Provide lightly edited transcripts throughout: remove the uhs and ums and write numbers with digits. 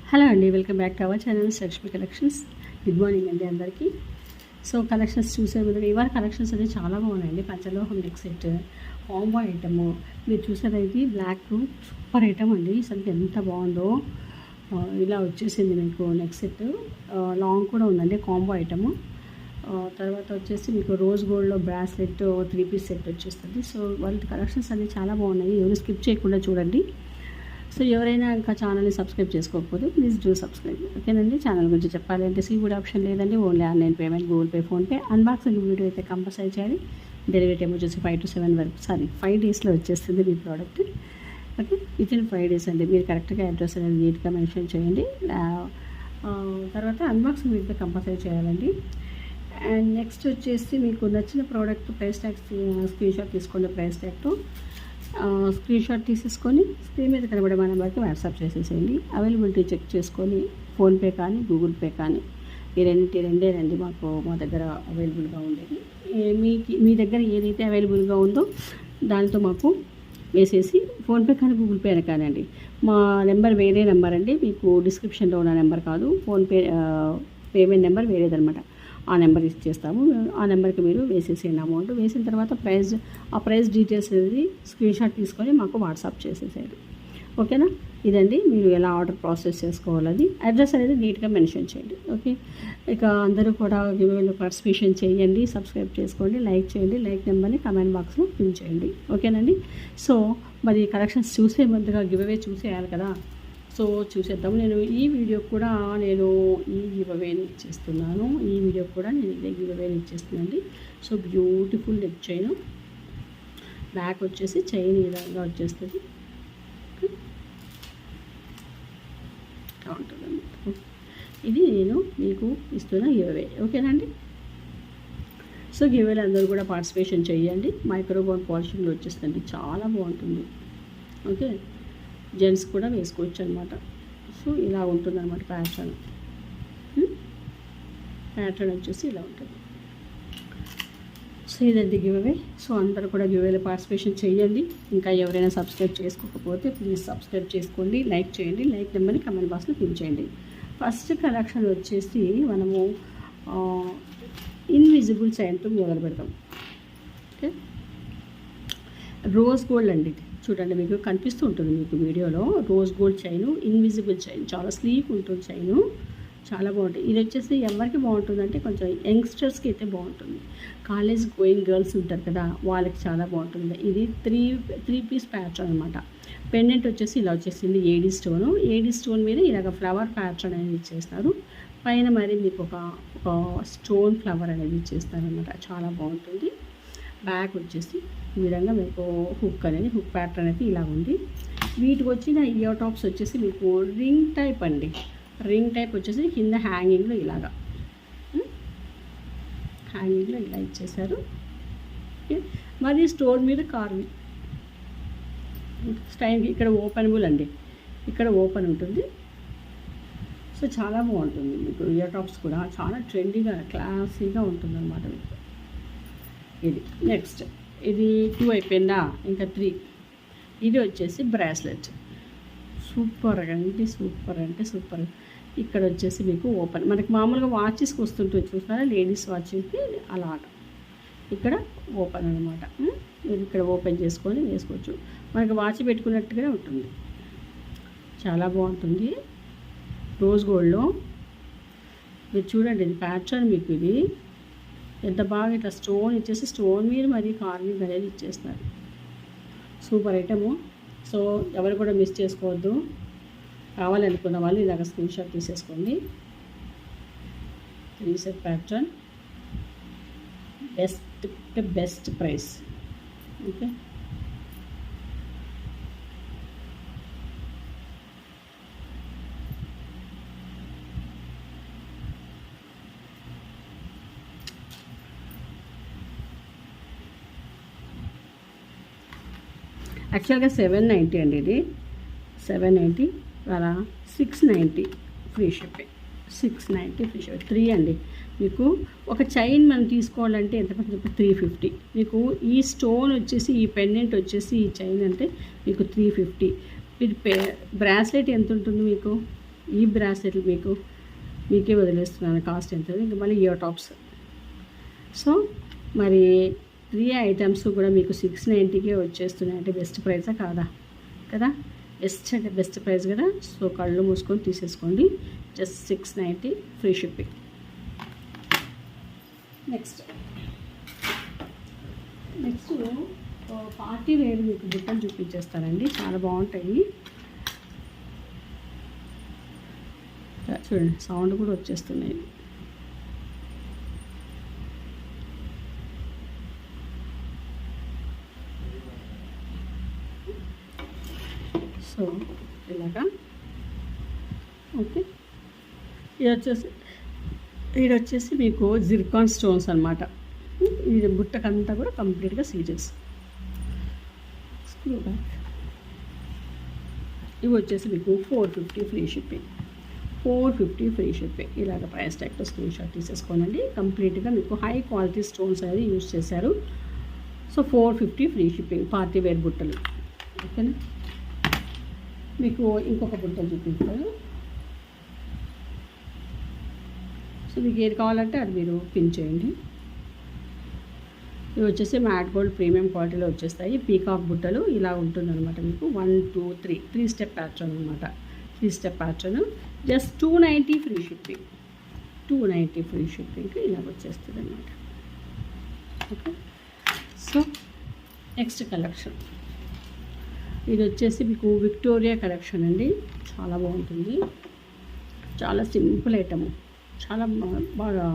Hello అండి, welcome back to our channel Lakshmi collections. Good morning అండి అందరికీ. సో కలెక్షన్స్ చూసే ముందు ఇవాళ కలెక్షన్స్ అనేది చాలా బాగున్నాయండి. పంచలోహం నెక్ సెట్, కాంబో ఐటము. మీరు చూసేదైతే బ్లాక్ సూపర్ ఐటమ్ అండి. అసలు ఎంత బాగుందో. ఇలా వచ్చేసింది మీకు నెక్ సెట్. లాంగ్ కూడా ఉందండి కాంబో ఐటము. తర్వాత వచ్చేసి మీకు రోజ్ గోల్డ్లో బ్రాస్లెట్ 3 పీస్ సెట్ వచ్చేస్తుంది. సో వాళ్ళ కలెక్షన్స్ అన్నీ చాలా బాగున్నాయి. ఎవరు స్కిప్ చేయకుండా చూడండి. సో ఎవరైనా ఇంకా ఛానల్ని సబ్స్క్రైబ్ చేసుకోకపోతే ప్లీజ్ డూ సబ్స్క్రైబ్. ఓకేనండి. ఛానల్ గురించి చెప్పాలి అంటే సీవుడ్ ఆప్షన్ లేదండి. Only online payment, Google Pay, PhonePe. Unboxing video అయితే కంపల్సరీ చేయాలి. డెలివరీ టైం వచ్చేసి 5 to 7 వరకు 5 డేస్లో వచ్చేస్తుంది మీ ప్రోడక్ట్. ఓకే, వితిన్ 5 డేస్ అండి. మీరు కరెక్ట్గా అడ్రస్ అనేది నీట్గా మెన్షన్ చేయండి. తర్వాత అన్బాక్సింగ్ వీడియో కంపల్సరీ చేయాలండి. అండ్ నెక్స్ట్ వచ్చేసి మీకు నచ్చిన product price tag screenshot తీసుకోండి. ప్రైస్ ట్యాగ్తో స్క్రీన్ షాట్ తీసేసుకొని స్క్రీన్ మీద కనబడే మన నెంబర్కి వాట్సాప్ చేసేసేయండి. అవైలబిలిటీ చెక్ చేసుకొని ఫోన్పే కానీ గూగుల్ పే కానీ ఈ రెండేనండి మా దగ్గర అవైలబుల్గా ఉండేది. మీ దగ్గర ఏదైతే అవైలబుల్గా ఉందో దానితో మాకు వేసేసి ఫోన్పే కానీ గూగుల్ పే కానివ్వండి. మా నెంబర్ వేరే నెంబర్ అండి, మీకు డిస్క్రిప్షన్లో ఉన్న నెంబర్ కాదు. ఫోన్పే పేమెంట్ నెంబర్ వేరేదనమాట. ఆ నెంబర్ ఇచ్చేస్తాము. ఆ నెంబర్కి మీరు వేసేసేయండి అమౌంట్. వేసిన తర్వాత ప్రైస్ డీటెయిల్స్ అనేది స్క్రీన్ షాట్ తీసుకొని మాకు వాట్సాప్ చేసేసేయండి. ఓకేనా. ఇదండి మీరు ఎలా ఆర్డర్ ప్రాసెస్ చేసుకోవాలని అడ్రస్ అనేది నీట్గా మెన్షన్ చేయండి. ఓకే, ఇక అందరూ కూడా గివ్వేలో పార్టిసిపేషన్ చేయండి. సబ్స్క్రైబ్ చేసుకోండి, లైక్ చేయండి. లైక్ నెంబర్ని కమెంట్ బాక్స్లో పిన్ చేయండి. ఓకేనండి. సో మరి కలెక్షన్స్ చూసే ముందుగా గివ్వే చూసేయాలి కదా. సో చూసేద్దాము. ఈ వీడియో కూడా నేను ఈ గివ్వేని ఇచ్చేస్తున్నాను. ఈ వీడియో కూడా నేను ఇదే గివ్వేని ఇచ్చేస్తున్నానండి. So beautiful neck chain, back వచ్చేసి చైన్ ఈ విధంగా వచ్చేస్తుంది. ఉంటుందన్నమాట. ఇది నేను మీకు ఇస్తున్న గివ్వే. ఓకేనండి. సో గివ్వేలు అందరూ కూడా పార్టిసిపేషన్ చేయండి. మైక్రోబోన్ పాలిషింగ్లో వచ్చేస్తుంది, చాలా బాగుంటుంది. ఓకే, జెంట్స్ కూడా వేసుకోవచ్చు అనమాట. సో ఇలా ఉంటుంది అనమాట ప్యాటర్న్ వచ్చేసి ఇలా ఉంటుంది. సో ఇదండి గివ్వే. సో అందరూ కూడా గివ్వేలో పార్టిసిపేషన్ చేయండి. ఇంకా ఎవరైనా సబ్స్క్రైబ్ చేసుకోకపోతే ప్లీజ్ సబ్స్క్రైబ్ చేసుకోండి, లైక్ చేయండి. లైక్ నెంబర్ని కమెంట్ బాక్స్లో పిన్ చేయండి. ఫస్ట్ కలెక్షన్ వచ్చేసి మనము ఇన్విజిబుల్ చైన్తో మొదలు పెడతాం. ఓకే, రోజ్ గోల్డ్ అండి. చూడండి, మీకు కనిపిస్తూ ఉంటుంది మీకు వీడియోలో. Rose gold chain, invisible chain, చాలా స్లీక్ ఉంటుంది చైను, చాలా బాగుంటుంది. ఇది వచ్చేసి ఎవరికి బాగుంటుందంటే కొంచెం యంగ్స్టర్స్కి అయితే బాగుంటుంది. కాలేజ్ గోయింగ్ గర్ల్స్ ఉంటారు కదా, వాళ్ళకి చాలా బాగుంటుంది. ఇది త్రీ పీస్ ప్యాటర్న్ అనమాట. పెండెంట్ వచ్చేసి ఇలా వచ్చేసింది ఏడీ స్టోన్ మీద ఇలాగ ఫ్లవర్ ప్యాటర్న్ అనేది ఇచ్చేస్తారు. పైన మరి మీకు ఒక స్టోన్ ఫ్లవర్ అనేది ఇచ్చేస్తారు అనమాట. చాలా బాగుంటుంది. బ్యాక్ వచ్చేసి ఈ విధంగా మీకు హుక్ ప్యాటర్న్ అయితే ఇలా ఉంది. వీటికి వచ్చిన ఇయర్ టాప్స్ వచ్చేసి మీకు రింగ్ టైప్ అండి. రింగ్ టైప్ వచ్చేసి కింద హ్యాంగింగ్లో ఇలా ఇచ్చేసారు. మరి స్టోన్ మీద కార్వింగ్ స్టైల్. ఇక్కడ ఓపెనబుల్ అండి, ఇక్కడ ఓపెన్ ఉంటుంది. సో చాలా బాగుంటుంది మీకు. ఇయర్ టాప్స్ కూడా చాలా ట్రెండీగా క్లాసీగా ఉంటుంది అన్నమాట మీకు. ఇది నెక్స్ట్, ఇది 2 అయిపోయిందా, ఇంకా 3. ఇది వచ్చేసి బ్రాస్లెట్. సూపర్ అంటే సూపర్. ఇక్కడ వచ్చేసి మీకు ఓపెన్, మనకి మామూలుగా వాచెస్కి వస్తుంటుంది చూసారా, లేడీస్ వాచెస్కి అలాగ ఇక్కడ ఓపెన్ అనమాట. ఇది ఇక్కడ ఓపెన్ చేసుకొని వేసుకోవచ్చు. మనకి వాచ్ పెట్టుకున్నట్టుగానే ఉంటుంది. చాలా బాగుంటుంది. రోజ్ గోల్డ్లో మీరు చూడండి, ఇది ప్యాటర్న్ మీకు. ఇది ఎంత బాగా ఇట్లా స్టోన్ ఇచ్చేసి స్టోన్ మీద మరి కార్వింగ్ అనేది ఇచ్చేస్తున్నారు. Super item. సో ఎవరు కూడా మిస్ చేసుకోవద్దు. కావాలనుకున్న వాళ్ళు ఇలాగ స్క్రీన్ షాట్ తీసేసుకోండి. 3 set pattern, best price. Okay, యాక్చువల్గా 790 అండి. ఇది 790 అలా 690 ఫ్రీ షిప్పింగ్. 690 free shipping. 3 అండి. మీకు ఒక చైన్ మనం తీసుకోవాలంటే ఎంత పడుతుంది? 350. మీకు ఈ స్టోన్ వచ్చేసి, ఈ పెండెంట్ వచ్చేసి, ఈ చైన్ అంటే మీకు 350. ఇది బ్రాస్లెట్ ఎంత ఉంటుంది మీకు? ఈ బ్రాస్లెట్లు మీకే వదిలేస్తున్నాను కాస్ట్ ఎంత. ఇంకా మళ్ళీ ఇయర్ టాప్స్. సో మరి 3 ఐటమ్స్ కూడా మీకు 690కే వచ్చేస్తున్నాయి. అంటే బెస్ట్ ప్రైసా కాదా కదా? బెస్ట్ అంటే బెస్ట్ ప్రైస్ కదా. సో కళ్ళు మూసుకొని తీసేసుకోండి. Just 690 free shipping. Next party wear మీకు బుట్టలు చూపించేస్తానండి, చాలా బాగుంటాయి. చూడండి సౌండ్ కూడా వచ్చేస్తున్నాయి. సో ఇలాగా ఓకే. ఇది వచ్చేసి మీకు జిర్కాన్ స్టోన్స్ అనమాట. ఇది బుట్టకంతా కూడా కంప్లీట్గా సీజెస్. Screw back. ఇవి వచ్చేసి మీకు 450 ఫ్రీ షిప్పింగ్. 450 free shipping. ఇలాగ ప్రైస్ ట్యాగ్తో స్క్రీన్ షాట్ తీసేసుకోనండి. కంప్లీట్గా మీకు హై క్వాలిటీ స్టోన్స్ అనేది యూజ్ చేశారు. So 450 free shipping. Party wear బుట్టలు. ఓకేనా? మీకు ఇంకొక బుట్టలు చూపిస్తాను. సో మీకు ఏది కావాలంటే అది మీరు పిన్ చేయండి. ఇవి వచ్చేసి మ్యాట్ గోల్డ్ ప్రీమియం క్వాలిటీలో వచ్చేస్తాయి. పీకాక్ బుట్టలు ఇలా ఉంటుందన్నమాట. మీకు 1 2 3 3 స్టెప్ ప్యాటర్న్ అనమాట. 3 స్టెప్ ప్యాటర్న్. జస్ట్ 290 ఫ్రీ షిప్పింగ్. 290 ఫ్రీ షిప్పింగ్కి ఇలా వచ్చేస్తుంది అనమాట. ఓకే. సో నెక్స్ట్ కలెక్షన్ ఇది వచ్చేసి మీకు విక్టోరియా కలెక్షన్ అండి. చాలా బాగుంటుంది. చాలా సింపుల్ ఐటమ్. చాలా బాగా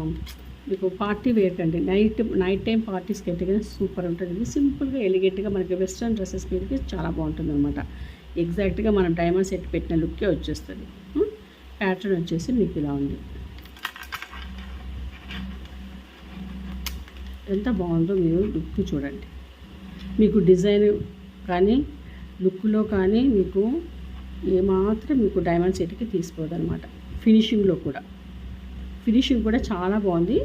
మీకు పార్టీ వేర్ కండి. నైట్ టైం పార్టీస్కి అయితే కానీ సూపర్ ఉంటుంది. ఇది సింపుల్గా ఎలిగెంట్గా మనకి వెస్ట్రన్ డ్రెస్సెస్ మీదకి చాలా బాగుంటుంది అనమాట. ఎగ్జాక్ట్గా మనం డైమండ్ సెట్ పెట్టిన లుక్కే వచ్చేస్తుంది. ప్యాటర్న్ వచ్చేసి మీకు ఇలా ఉంది. ఎంత బాగుందో మీరు లుక్ చూడండి. మీకు డిజైన్ కానీ లుక్లో కానీ మీకు ఏమాత్రం మీకు డైమండ్ సెట్కి తీసుకోదు అనమాట. ఫినిషింగ్ కూడా చాలా బాగుంది.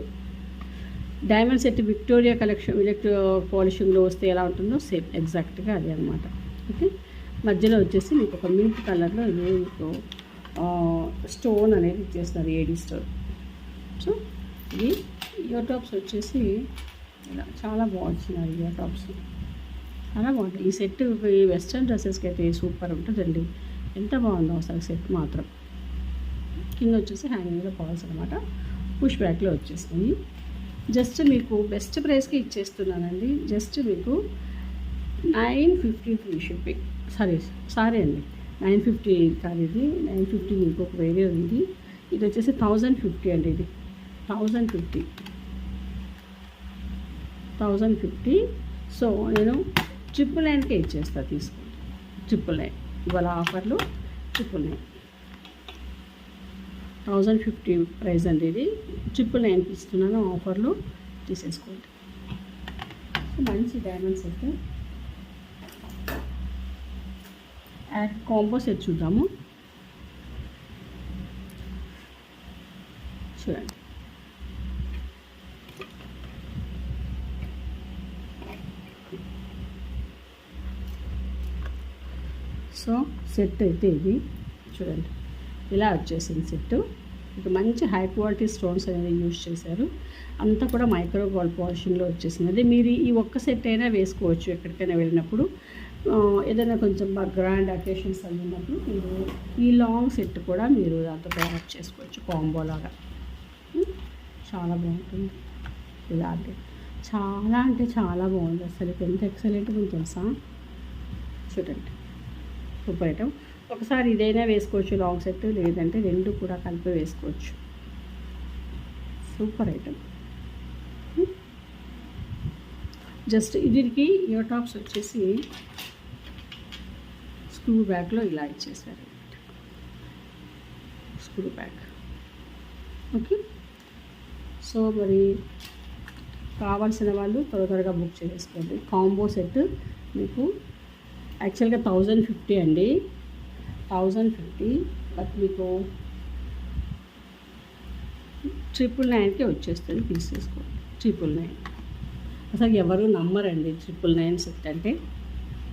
డైమండ్ సెట్ విక్టోరియా కలెక్షన్ పాలిషింగ్లో వస్తే ఎలా ఉంటుందో సేమ్ ఎగ్జాక్ట్గా అది అనమాట. ఓకే. మధ్యలో వచ్చేసి మీకు ఒక మిల్క్ కలర్లో ఇది మీకు స్టోన్ అనేది ఇచ్చేస్తున్నారు, ఏడీ స్టోన్. సో ఇది ఇయర్ టాప్స్ వచ్చేసి ఇలా చాలా బాగుంటున్నారు. ఇయర్ టాప్స్ చాలా బాగుంటాయి. ఈ సెట్ ఈ వెస్ట్రన్ డ్రెస్సెస్కి అయితే సూపర్ ఉంటుందండి. ఎంత బాగుందో అసలు సెట్ మాత్రం. కింద వచ్చేసి హ్యాంగింగ్లో పర్ల్స్ అనమాట. పుష్ బ్యాక్లో వచ్చేసింది. జస్ట్ మీకు బెస్ట్ ప్రైస్కి ఇచ్చేస్తున్నానండి. జస్ట్ మీకు 950 ఫ్రీ షిప్పింగ్. సారీ అండి, 950 కాదు, ఇది 950 ఇంకొక వేరే ఉంది. ఇది వచ్చేసి 1050 అండి. ఇది 1050. సో నేను 999కే ఇచ్చేస్తాను, తీసుకోండి. 999 ఇవాళ ఆఫర్లు 999. 1050 ప్రైస్ అండి. ఇది 999కి ఇస్తున్నాను ఆఫర్లు, తీసేసుకోండి. మంచి డైమండ్ సెట్. కాంబో సెట్ చూద్దాము. చూడండి. సో సెట్ అయితే ఇది చూడండి, ఇలా వచ్చేసింది సెట్. ఇక మంచి హై క్వాలిటీ స్టోన్స్ అనేది యూజ్ చేశారు. అంతా కూడా మైక్రో గోల్డ్ పాలిషింగ్లో వచ్చేసింది. అదే మీరు ఈ ఒక్క సెట్ అయినా వేసుకోవచ్చు ఎక్కడికైనా వెళ్ళినప్పుడు. ఏదైనా కొంచెం బాగా గ్రాండ్ అకేషన్స్ అవి ఉన్నప్పుడు మీరు ఈ లాంగ్ సెట్ కూడా మీరు దాంతో ప్యారప్ చేసుకోవచ్చు, కాంబో లాగా. చాలా బాగుంటుంది. ఇలా అంటే చాలా బాగుంది. అసలు ఎంత ఎక్సలెంట్గా ఉంది తెలుసా. చూడండి, సూపర్ ఐటమ్. ఒకసారి ఇదైనా వేసుకోవచ్చు లాంగ్ సెట్, లేదంటే రెండు కూడా కలిపి వేసుకోవచ్చు. Super item. జస్ట్ దీనికి ఇయర్ టాప్స్ వచ్చేసి స్క్రూ బ్యాక్లో ఇలా ఇచ్చేసారు. Screw back. ఓకే. సో మరి కావాల్సిన వాళ్ళు త్వరగా బుక్ చేసుకోండి. కాంబో సెట్ మీకు యాక్చువల్గా 1050 అండి. 1050, బట్ మీకు 999కే వచ్చేస్తుంది, తీసేసుకోండి. 999 అసలు ఎవరు నమ్మరండి 999 సెట్ అంటే.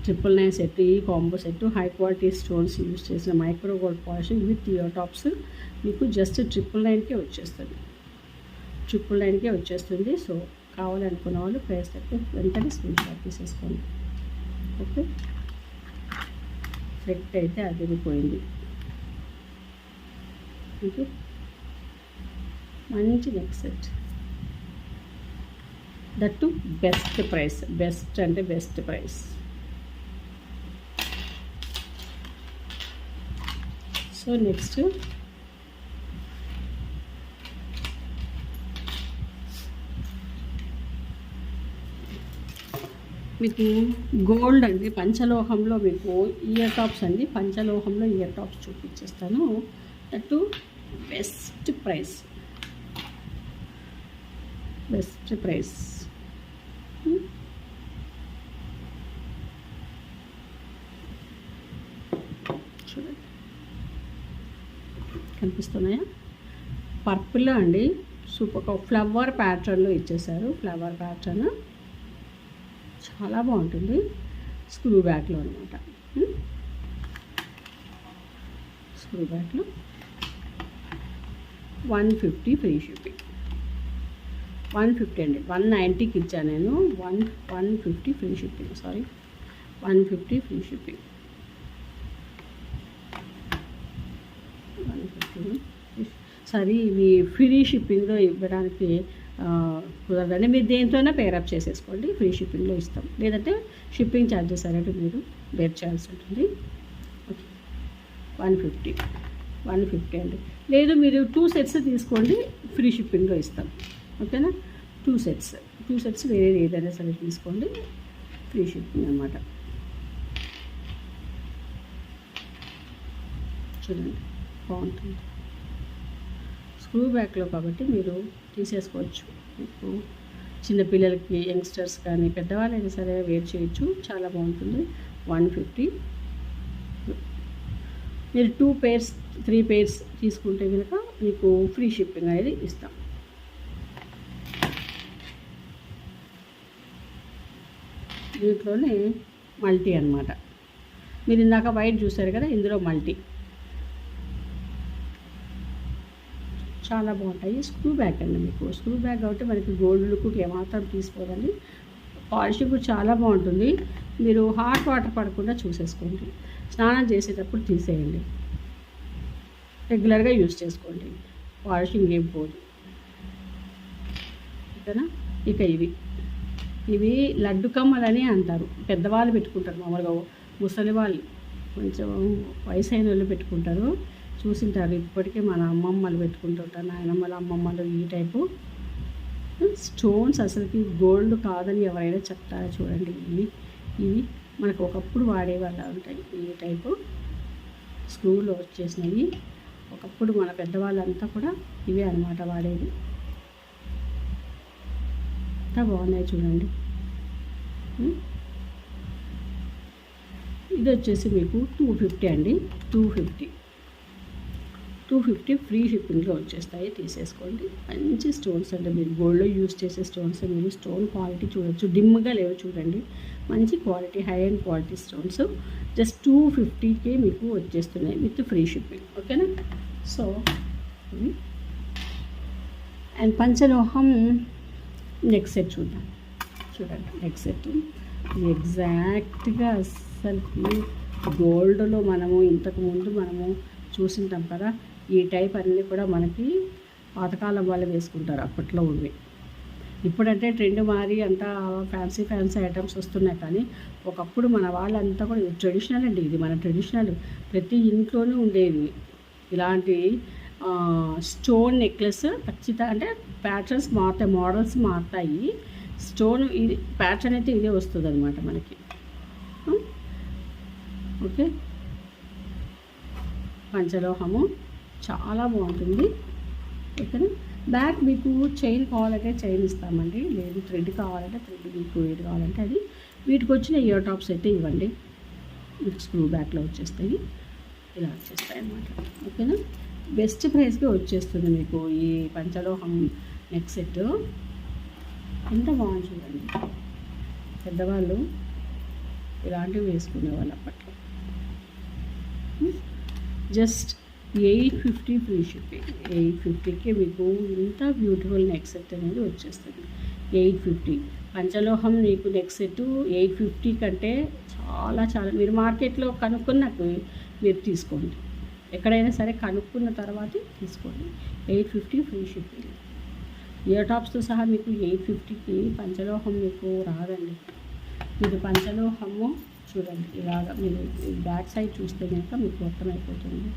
999 సెట్, ఈ combo set high quality stones use చేసిన micro gold polishing with ear tops మీకు జస్ట్ 999కే వచ్చేస్తుంది. 999కే వచ్చేస్తుంది. సో కావాలనుకున్న వాళ్ళు ప్రైస్ అయితే వెంటనే స్క్రీన్ షాట్ తీసేసుకోండి. ఓకే, సెట్ అయితే అదిరిపోయింది. ఓకే, మంచి neck set, that best price. Best అంటే బెస్ట్ ప్రైస్. సో నెక్స్ట్ మీకు గోల్డ్ అండి, పంచలోహంలో మీకు ఇయర్ టాప్స్ అండి, పంచలోహంలో ఇయర్ టాప్స్ చూపించేస్తాను. That best price. Best price. చూడండి, కనిపిస్తున్నాయా? పర్పుల్ అండి, సూపర్ ఫ్లవర్ ప్యాటర్న్లో ఇచ్చేసారు. ఫ్లవర్ ప్యాటర్న్ చాలా బాగుంటుంది. స్క్రూ బ్యాక్లో అనమాట. స్క్రూ బ్యాక్లో 150 ఫ్రీ షిప్పింగ్. 150 అండి, 190కి ఇచ్చాను నేను. 150 free shipping. Sorry, 150 free shipping. 150. సరే, ఇవి ఫ్రీ షిప్పింగ్లో ఇవ్వడానికి కుదరదండి. మీరు దేంతోనే పేరప్ చేసేసుకోండి, ఫ్రీ షిప్పింగ్లో ఇస్తాం. లేదంటే షిప్పింగ్ ఛార్జెస్ అనేది మీరు బేర్ చేయాల్సి ఉంటుంది. ఓకే, 150 అండి. లేదు మీరు 2 సెట్స్ తీసుకోండి, ఫ్రీ షిప్పింగ్లో ఇస్తాం. ఓకేనా? 2 సెట్స్ వేరే ఏదైనా సరే తీసుకోండి, ఫ్రీ షిప్పింగ్ అనమాట. చూడండి, బాగుంటుంది. స్క్రూ బ్యాక్లో కాబట్టి మీరు తీసేసుకోవచ్చు. మీకు చిన్నపిల్లలకి, యంగ్స్టర్స్ కానీ పెద్దవాళ్ళైనా సరే వేర్ చేయొచ్చు. చాలా బాగుంటుంది. 150. మీరు 2 పేర్స్ 3 పేర్స్ తీసుకుంటే కనుక మీకు ఫ్రీ షిప్పింగ్ అనేది ఇస్తాం. దీంట్లోనే మల్టీ అనమాట. మీరు ఇందాక వైట్ చూసారు కదా, ఇందులో మల్టీ చాలా బాగుంటాయి. స్క్రూ బ్యాక్ అండి, మీకు స్క్రూ బ్యాక్ కాబట్టి మనకి గోల్డ్ లుక్ ఏమాత్రం తీసుకోదండి. పాలిషింగ్ కూడా చాలా బాగుంటుంది. మీరు హాట్ వాటర్ పడకుండా చూసేసుకోండి. స్నానం చేసేటప్పుడు తీసేయండి, రెగ్యులర్గా యూజ్ చేసుకోండి, పాలిషింగ్ ఏం పోదు. ఓకేనా? ఇక ఇవి లడ్డు కమ్మలని అంటారు. పెద్దవాళ్ళు పెట్టుకుంటారు, మామూలుగా ముసలి వాళ్ళు, కొంచెం వయసైన వాళ్ళు పెట్టుకుంటారు. చూసింటారు, ఇప్పటికే మన అమ్మమ్మలు పెట్టుకుంటుంటారు, నాయనమ్మలు, అమ్మమ్మలు. ఈ టైపు స్టోన్స్ అసలుకి గోల్డ్ కాదని ఎవరైనా చెప్తారా? చూడండి, ఇవి మనకు ఒకప్పుడు వాడేవాళ్ళ ఉంటాయి. ఈ టైపు స్క్రూలో వచ్చేసినవి. ఒకప్పుడు మన పెద్దవాళ్ళంతా కూడా ఇవే అనమాట వాడేది. ఎంత బాగున్నాయి చూడండి. ఇది వచ్చేసి మీకు 250 అండి. 250 ఫ్రీ షిప్పింగ్లో వచ్చేస్తాయి, తీసేసుకోండి. మంచి స్టోన్స్ అంటే మీరు గోల్డ్లో యూజ్ చేసే స్టోన్స్. మీరు స్టోన్ క్వాలిటీ చూడొచ్చు, డిమ్గా లేవు చూడండి. మంచి quality, high and quality stones. Just 250కే మీకు వచ్చేస్తున్నాయి విత్ ఫ్రీ షిప్పింగ్. ఓకేనా? సో అండ్ పంచలోహం నెక్ సెట్ చూద్దాం. చూడండి, నెక్ సెట్ ఎగ్జాక్ట్గా అస్సలుకి గోల్డ్లో మనము ఇంతకుముందు మనము చూసింటాం కదా. ఈ టైప్ అన్నీ కూడా మనకి పాతకాలం వాళ్ళు వేసుకుంటారు, అప్పట్లో ఉండేవి. ఇప్పుడంటే ట్రెండ్ మారి అంతా ఫ్యాన్సీ ఐటమ్స్ వస్తున్నాయి. కానీ ఒకప్పుడు మన వాళ్ళంతా కూడా ట్రెడిషనల్ అండి. ఇది మన ట్రెడిషనల్, ప్రతి ఇంట్లోనే ఉండేది ఇలాంటి స్టోన్ నెక్లెస్. ఖచ్చితంగా అంటే ప్యాటర్న్స్ మారుతాయి, మోడల్స్ మారుతాయి. స్టోన్ ఇది ప్యాటర్న్ అయితే ఇదే వస్తుంది అనమాట మనకి. ఓకే, పంచలోహము చాలా బాగుంటుంది. ఓకేనా? బ్యాక్ మీకు చైన్ కావాలంటే చైన్ ఇస్తామండి, లేదు థ్రెడ్ కావాలంటే థ్రెడ్, మీకు ఏది కావాలంటే అది. వీటికి వచ్చిన ఇయర్ టాప్స్ అయితే ఇవ్వండి, మీకు స్క్రూ బ్యాక్లో వచ్చేస్తాయి, ఇలా వచ్చేస్తాయి అన్నమాట. ఓకేనా? బెస్ట్ ప్రైస్కి వచ్చేస్తుంది మీకు ఈ పంచలోహం నెక్ సెట్. ఎంత బాగుంది చూడండి. పెద్దవాళ్ళు ఇలాంటివి వేసుకునేవాళ్ళు అప్పట్లో. Just 850 free shipping. 850కి మీకు ఇంత బ్యూటిఫుల్ నెక్ సెట్ అనేది వచ్చేస్తుంది. 850 పంచలోహం మీకు నెక్ సెట్ 850 కంటే చాలా చాలా మీరు మార్కెట్లో కనుక్కున్నట్టు మీరు తీసుకోండి. ఎక్కడైనా సరే కనుక్కున్న తర్వాత తీసుకోండి. 850 ఫ్రీ షిప్పింగ్. ఇయర్ టాప్స్తో సహా మీకు 850కి పంచలోహం మీకు రాదండి. మీరు పంచలోహము చూడండి, ఇలాగ మీరు బ్యాక్ సైడ్ చూస్తే కనుక మీకు అర్థమైపోతుంది.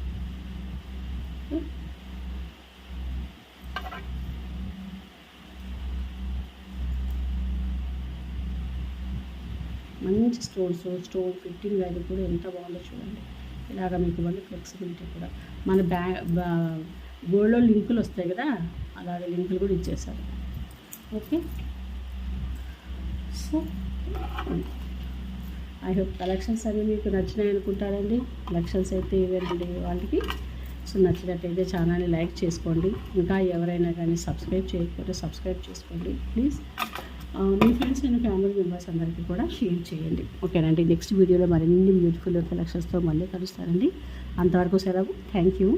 మంచి స్టోన్ ఫిట్టింగ్ అది కూడా ఎంత బాగుందో చూడండి. ఇలాగ మీకు మళ్ళీ ఫ్లెక్సిబిలిటీ కూడా మన గోల్డ్లో లింకులు వస్తాయి కదా, అలాగే లింకులు కూడా ఇచ్చేసారు. Okay, so I hope collections అన్నీ మీకు నచ్చినాయి అనుకుంటారండి. కలెక్షన్స్ అయితే ఇవేనండి వాళ్ళకి. సో నచ్చినట్టయితే ఛానల్ని లైక్ చేసుకోండి. ఇంకా ఎవరైనా కానీ సబ్స్క్రైబ్ చేయకపోతే సబ్స్క్రైబ్ చేసుకోండి please. Me friends and family members అందరికీ కూడా షేర్ చేయండి. ఓకేనండి, నెక్స్ట్ వీడియోలో మరిన్ని బ్యూటిఫుల్ కలెక్షన్స్తో మళ్ళీ కలుస్తారండి. అంతవరకు సెలవు. Thank you.